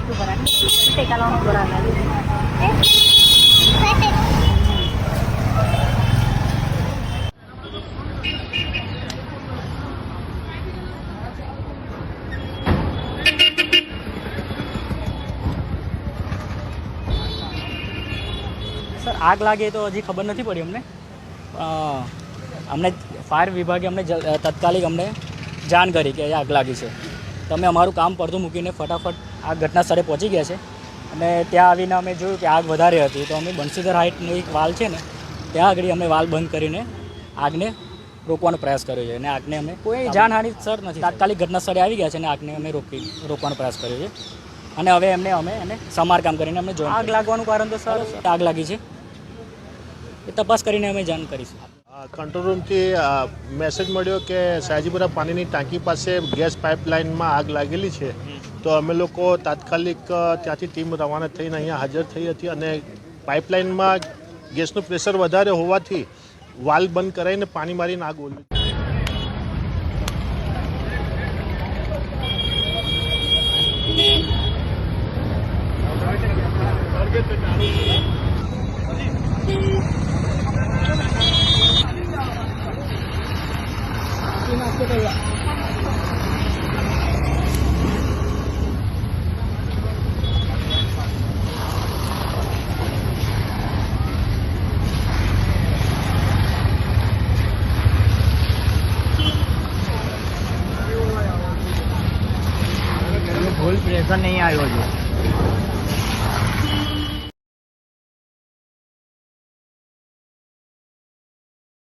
Sir આગ લાગે તો હજી ખબર નથી પડી અમને ફાયર વિભાગે અમને તાત્કાલિક અમને જાણ કરી કે આગ લાગી છે. તો અમે અમારું કામ પડતું મૂકીને ફટાફટ આ ઘટના સ્થળે પહોંચી ગયા છે અને ત્યાં આવીને અમે જોયું કે આગ વધારે હતી. તો અમે બંસીધર હાઇટનો એક વાલ છે ને ત્યાં આગળ અમે વાલ બંધ કરીને આગને રોકવાનો પ્રયાસ કર્યો છે અને આગને અમે કોઈ જાનહાનિ સર નથી. તાત્કાલિક ઘટના સ્થળે આવી ગયા છે અને આગને અમે રોકવાનો પ્રયાસ કર્યો છે અને હવે અમે એને સમારકામ કરીને અમે જોઈ. આગ લાગવાનું કારણ તો સર આગ લાગી છે એ તપાસ કરીને અમે જાણ કરીશું. કંટ્રોલ રૂમથી મેસેજ મળ્યો કે સયાજીપુરા પાણીની ટાંકી પાસે ગેસ પાઇપલાઇનમાં આગ લાગેલી છે. તો અમે લોકો તાત્કાલિક ત્યાંથી ટીમ રવાના થઈને અહીંયા હાજર થઈ હતી અને પાઇપલાઇનમાં ગેસનું પ્રેશર વધારે હોવાથી વાલ્વ બંધ કરાવીને પાણી મારીને આગ ઓલવી. ફૂલ પ્રેશર નહીં આવ્યો છે.